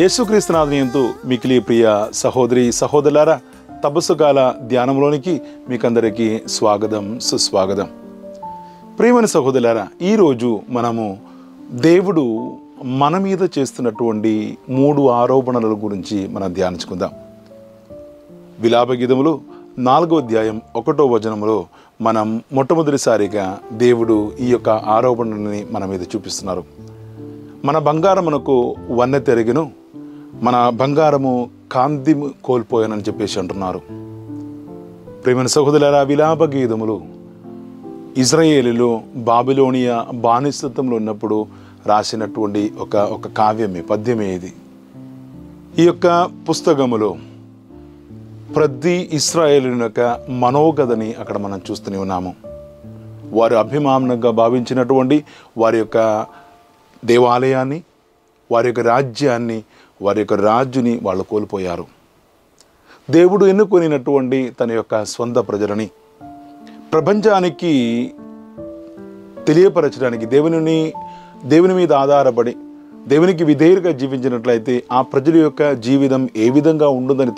యేసుక్రీస్తునాథునియందు మిక్కిలి ప్రియ సహోదరి సహోదరులారా, తపస్సుకాల ధ్యానంలోనికి మీకందరికీ స్వాగతం, సుస్వాగతం. ప్రియమైన సహోదరులారా, ఈరోజు మనము దేవుడు మన మీద చేస్తున్నటువంటి 3 ఆరోపణల గురించి మనం ధ్యానించుకుందాం. విలాపగీతములు 4వ అధ్యాయం 1వ వచనములో మనం మొట్టమొదటిసారిగా దేవుడు ఈ యొక్క ఆరోపణని మన మీద చూపిస్తున్నారు. మన బంగారమునకు వన్నె తెరిగిను, మన బంగారము కాంతి కోల్పోయానని చెప్పేసి అంటున్నారు. ప్రియమైన సహోదరులారా, విలాపగీతములు ఇజ్రాయేలులో బాబిలోనియా బానిసత్వంలో ఉన్నప్పుడు రాసినటువంటి ఒక కావ్యమే, పద్యమే ఇది. ఈ యొక్క పుస్తకములో ప్రతి ఇశ్రాయేలుని యొక్క మనోగతని అక్కడ మనం చూస్తూనే ఉన్నాము. వారు అభిమానంగా భావించినటువంటి వారి యొక్క దేవాలయాన్ని, వారి యొక్క రాజ్యాన్ని, వారి యొక్క రాజుని వాళ్ళు కోల్పోయారు. దేవుడు ఎన్నుకొనినటువంటి తన యొక్క స్వంత ప్రజలని ప్రపంచానికి తెలియపరచడానికి దేవుని మీద ఆధారపడి దేవునికి విధేయులుగా జీవించినట్లయితే ఆ ప్రజల యొక్క జీవితం ఏ విధంగా ఉంటుందని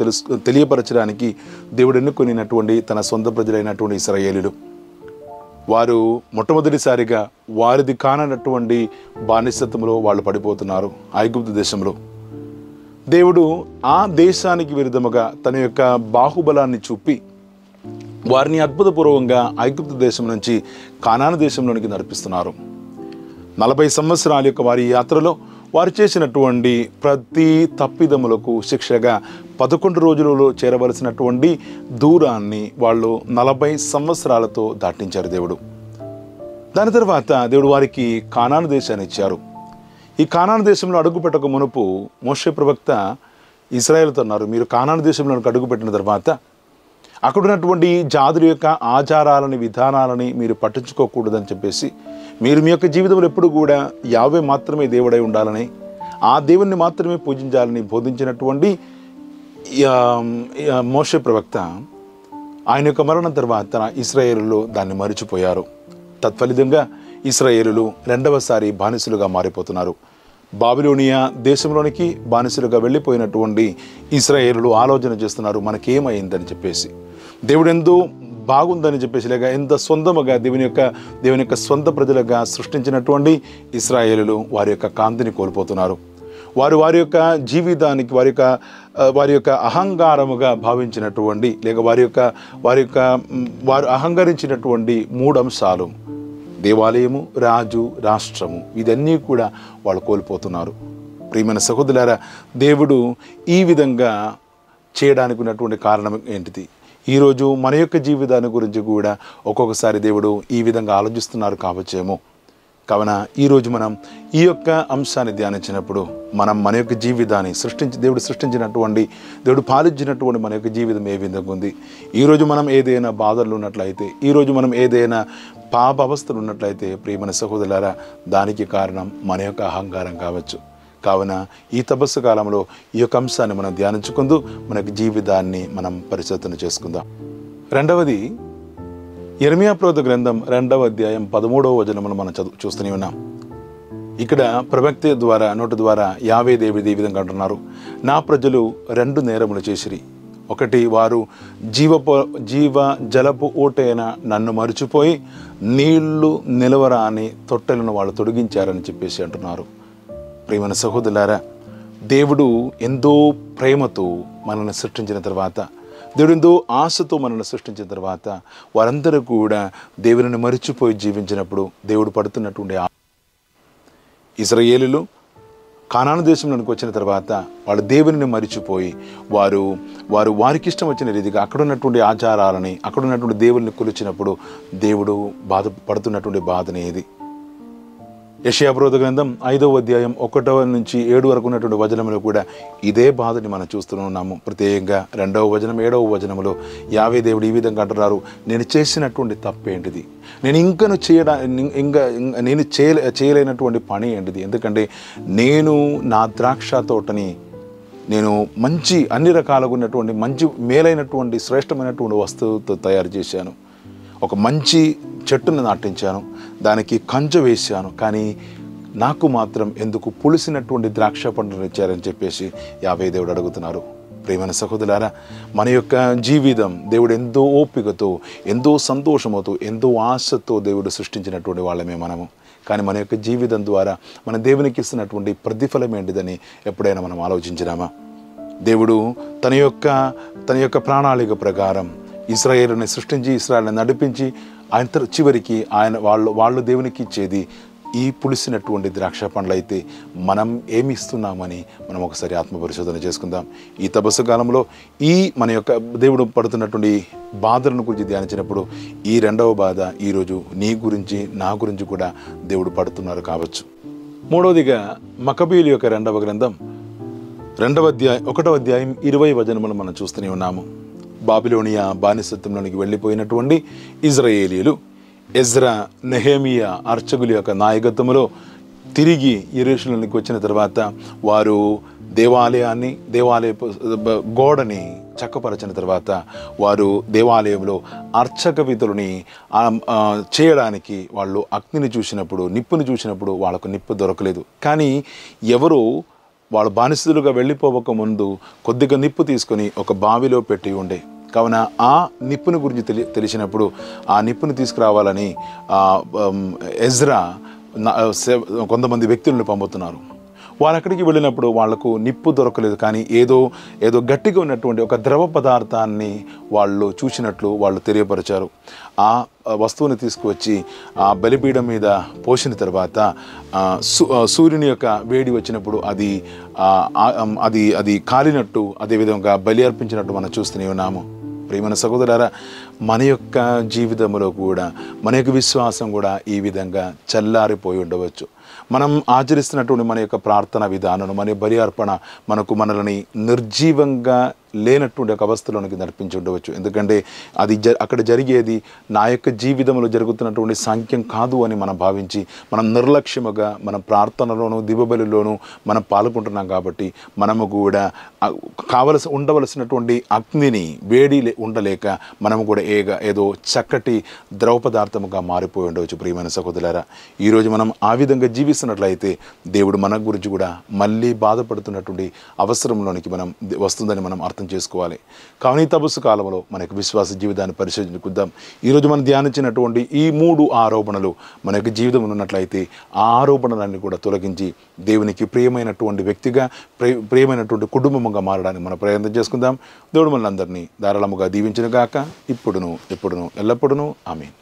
తెలియపరచడానికి దేవుడు ఎన్నుకొనినటువంటి తన సొంత ప్రజలైనటువంటి ఇశ్రాయేలీయులు వారు మొట్టమొదటిసారిగా వారిది కానటువంటి బానిసత్వంలో వాళ్ళు పడిపోతున్నారు. ఐగుప్తు దేశంలో దేవుడు ఆ దేశానికి విరుద్ధముగా తన యొక్క బాహుబలాన్ని చూపి వారిని అద్భుతపూర్వకంగా ఐగుప్తు దేశం నుంచి కానాను దేశంలోనికి నడిపిస్తున్నారు. 40 సంవత్సరాల యొక్క వారి యాత్రలో వారు చేసినటువంటి ప్రతి తప్పిదములకు శిక్షగా 11 రోజులలో చేరవలసినటువంటి దూరాన్ని వాళ్ళు 40 సంవత్సరాలతో దాటించారు దేవుడు. దాని తర్వాత దేవుడు వారికి కానాను దేశాన్ని ఇచ్చారు. ఈ కానాను దేశంలో అడుగుపెట్టక మునుపు మోషే ప్రవక్త ఇశ్రాయేలుతో అన్నారు, మీరు కానాను దేశంలో అడుగుపెట్టిన తర్వాత అక్కడ ఉన్నటువంటి జాతుల యొక్క ఆచారాలని, విధానాలని మీరు పట్టించుకోకూడదని చెప్పేసి, మీరు మీ యొక్క జీవితంలో ఎప్పుడు కూడా యావే మాత్రమే దేవుడై ఉండాలని, ఆ దేవుణ్ణి మాత్రమే పూజించాలని బోధించినటువంటి మోషే ప్రవక్త ఆయన యొక్క మరణం తర్వాత ఇశ్రాయేలులో దాన్ని మరిచిపోయారు. తత్ఫలితంగా ఇశ్రాయేలులు రెండవసారి బానిసలుగా మారిపోతున్నారు. బాబిలోనియా దేశంలోనికి బానిసలుగా వెళ్ళిపోయినటువంటి ఇశ్రాయేలులు ఆలోచన చేస్తున్నారు, మనకేమైందని చెప్పేసి, దేవుడు ఎంతో బాగుందని చెప్పేసి, లేక ఎంత సొంతముగా దేవుని యొక్క సొంత ప్రజలుగా సృష్టించినటువంటి ఇశ్రాయేలులు వారి యొక్క కాంతిని కోల్పోతున్నారు. వారి యొక్క జీవితానికి వారి యొక్క అహంకారముగా భావించినటువంటి, లేక వారు అహంకరించినటువంటి 3 అంశాలు, దేవాలయము, రాజు, రాష్ట్రము, ఇదన్నీ కూడా వాళ్ళు కోల్పోతున్నారు. ప్రియమైన సహోదరులారా, దేవుడు ఈ విధంగా చేయడానికి ఉన్నటువంటి కారణం ఏంటిది? ఈరోజు మన యొక్క జీవితాన్ని గురించి కూడా ఒక్కొక్కసారి దేవుడు ఈ విధంగా ఆలోచిస్తున్నారు కావచ్చేమో. కావున ఈరోజు మనం ఈ యొక్క అంశాన్ని ధ్యానించినప్పుడు మన యొక్క జీవితాన్ని దేవుడు సృష్టించినటువంటి, దేవుడు పాలించినటువంటి మన యొక్క జీవితం ఏ విధంగా ఉంది, ఈరోజు మనం ఏదైనా బాధలు ఉన్నట్లయితే, ఈరోజు మనం ఏదైనా పాప అవస్థలు ఉన్నట్లయితే, ప్రియమైన సహోదరులారా, దానికి కారణం మన యొక్క అహంకారం కావచ్చు. కావున ఈ తపస్సు కాలంలో ఈ యొక్క అంశాన్ని మనం ధ్యానించుకుంటూ మన యొక్క జీవితాన్ని మనం పరిశోధన చేసుకుందాం. రెండవది, యెరెమీయా ప్రవక్త గ్రంథం 2వ అధ్యాయం 13వ వచనమును మనం చూస్తూనే ఉన్నాం. ఇక్కడ ప్రవక్త నోటి ద్వారా యావే దేవుడు ఈ విధంగా అంటున్నారు, నా ప్రజలు 2 నేరములు చేసిరి. ఒకటి, వారు జీవ జలపు ఊటైన నన్ను మరిచిపోయి నీళ్లు నిలవరాని తొట్టెలను వాళ్ళు తొలగించారని చెప్పేసి అంటున్నారు. ప్రియమైన సహోదరులారా, దేవుడు ఎంతో ప్రేమతో మనల్ని సృష్టించిన తర్వాత, దేవుడు ఎంతో ఆశతో మనల్ని సృష్టించిన తర్వాత వారందరూ కూడా దేవుని మరిచిపోయి జీవించినప్పుడు దేవుడు పడుతున్నటువంటి ఇశ్రాయేలులు కానాను దేశంలోనికి వచ్చిన తర్వాత వాళ్ళు దేవుని మరిచిపోయి వారికి ఇష్టం వచ్చిన రీతిగా అక్కడ ఉన్నటువంటి ఆచారాలని, అక్కడ ఉన్నటువంటి దేవుని కొలిచినప్పుడు దేవుడు బాధపడుతున్నటువంటి బాధనే ఇది. యెషయా ప్రవక్త గ్రంథం 5వ అధ్యాయం 1 నుంచి 7 వరకు ఉన్నటువంటి వచనంలో కూడా ఇదే బాధని మనం చూస్తున్నాము. ప్రత్యేకంగా 2వ వచనం 7వ వచనంలో యావే దేవుడు ఈ విధంగా అంటున్నారు, నేను చేసినటువంటి తప్పేంటిది, నేను చేయలేనటువంటి పని ఏంటిది, ఎందుకంటే నేను నా ద్రాక్ష తోటని మంచి అన్ని రకాలుగా ఉన్నటువంటి మంచి మేలైనటువంటి శ్రేష్టమైనటువంటి వస్తువుతో తయారు చేశాను. ఒక మంచి చెట్టును నాటించాను, దానికి కంచె వేశాను, కానీ నాకు మాత్రం ఎందుకు పులిసినటువంటి ద్రాక్ష పండును ఇచ్చారని చెప్పేసి యావే దేవుడు అడుగుతున్నారు. ప్రియమైన సహోదరులారా, మన యొక్క జీవితం దేవుడు ఎంతో ఓపికతో, ఎంతో సంతోషంతో, ఎంతో ఆశతో దేవుడు సృష్టించినటువంటి వాళ్ళమే మనము. కానీ మన యొక్క జీవితం ద్వారా మన దేవునికి ఇస్తున్నటువంటి ప్రతిఫలం ఏంటిదని ఎప్పుడైనా మనం ఆలోచించినామా? దేవుడు తన యొక్క ప్రణాళిక ప్రకారం ఇశ్రాయేలుని సృష్టించి, ఇశ్రాయేలుని నడిపించి, ఆయన చివరికి వాళ్ళు దేవునికి ఇచ్చేది ఈ పులిసినటువంటి ద్రాక్ష పండ్లు అయితే మనం ఏమి ఇస్తున్నామని మనం ఒకసారి ఆత్మపరిశోధన చేసుకుందాం. ఈ తపస్సు కాలంలో మన యొక్క దేవుడు పడుతున్నటువంటి బాధలను గురించి ధ్యానించినప్పుడు ఈ రెండవ బాధ ఈరోజు నీ గురించి, నా గురించి కూడా దేవుడు పడుతున్నారు కావచ్చు. మూడవదిగా మకబీయుల యొక్క రెండవ గ్రంథం 1వ అధ్యాయం 20 వచనములు మనం చూస్తూనే ఉన్నాము. బాబిలోనియా బానిసత్వంలోనికి వెళ్ళిపోయినటువంటి ఇజ్రాయేలీలు ఎజ్రా, నెహెమియా అర్చకుల యొక్క నాయకత్వంలో తిరిగి యెరూషలేముకి వచ్చిన తర్వాత వారు దేవాలయ గోడని చక్కపరచిన తర్వాత వారు దేవాలయంలో అర్చక విధులని చేయడానికి వాళ్ళు అగ్నిని చూసినప్పుడు, నిప్పుని చూసినప్పుడు వాళ్ళకు నిప్పు దొరకలేదు. కానీ ఎవరు వాళ్ళు బానిసలుగా వెళ్ళిపోవక ముందు కొద్దిగా నిప్పు తీసుకొని ఒక బావిలో పెట్టి ఉండే కావున ఆ నిప్పుని గురించి తెలిసినప్పుడు ఆ నిప్పుని తీసుకురావాలని ఎజ్రా కొంతమంది వ్యక్తులను పంపుతున్నారు. వాళ్ళు అక్కడికి వెళ్ళినప్పుడు వాళ్లకు నిప్పు దొరకలేదు. కానీ ఏదో గట్టిగా ఉన్నటువంటి ఒక ద్రవ పదార్థాన్ని వాళ్ళు చూసినట్లు వాళ్ళు తెలియపరిచారు. ఆ వస్తువుని తీసుకువచ్చి ఆ బలిపీఠం మీద పోసిన తర్వాత సూర్యుని యొక్క వేడి వచ్చినప్పుడు అది కాలినట్టు, అదేవిధంగా బలి అర్పించినట్టు మనం చూస్తూనే ఉన్నాము. ప్రియమైన సహోదరులారా, మన యొక్క జీవితంలో కూడా మన యొక్క విశ్వాసం కూడా ఈ విధంగా చల్లారిపోయి ఉండవచ్చు. మనం ఆచరిస్తున్నటువంటి మన యొక్క ప్రార్థన విధానం, మన బలి అర్పణ మనల్ని నిర్జీవంగా లేనటువంటి ఒక అవస్థలోనికి నడిపించి ఉండవచ్చు. ఎందుకంటే అది అక్కడ జరిగేది నా యొక్క జీవితంలో జరుగుతున్నటువంటి సాంఖ్యం కాదు అని మనం భావించి మనం నిర్లక్ష్యముగా మన ప్రార్థనలోను దివ్యబలిలోనూ మనం పాల్గొంటున్నాం. కాబట్టి మనము కూడా ఉండవలసినటువంటి అగ్నిని వేడి ఉండలేక మనము కూడా ఏదో చక్కటి ద్రవ పదార్థముగా మారిపోయి ఉండవచ్చు. ప్రియమైన సహోదరులారా, ఈరోజు మనం ఆ విధంగా జీవిస్తున్నట్లయితే దేవుడు మన గురించి కూడా మళ్ళీ బాధపడుతున్నటువంటి అవసరంలోనికి మనం వస్తుందని మనం అర్థం చేసుకోవాలి. కావున ఈ తపస్సు కాలంలో మనకు విశ్వాస జీవితాన్ని పరిశీలించుకుందాం. ఈరోజు మనం ధ్యానించినటువంటి ఈ 3 ఆరోపణలు మన యొక్క జీవితంలో ఉన్నట్లయితే ఆ ఆరోపణలన్నీ కూడా తొలగించి దేవునికి ప్రియమైనటువంటి వ్యక్తిగా, ప్రియమైనటువంటి కుటుంబంగా మారడానికి మనం ప్రయత్నం చేసుకుందాం. దేవుడు మనందరినీ ధారాళముగా దీవించును గాక. ఇప్పుడును ఎప్పుడును ఎల్లప్పుడును ఆమేన్.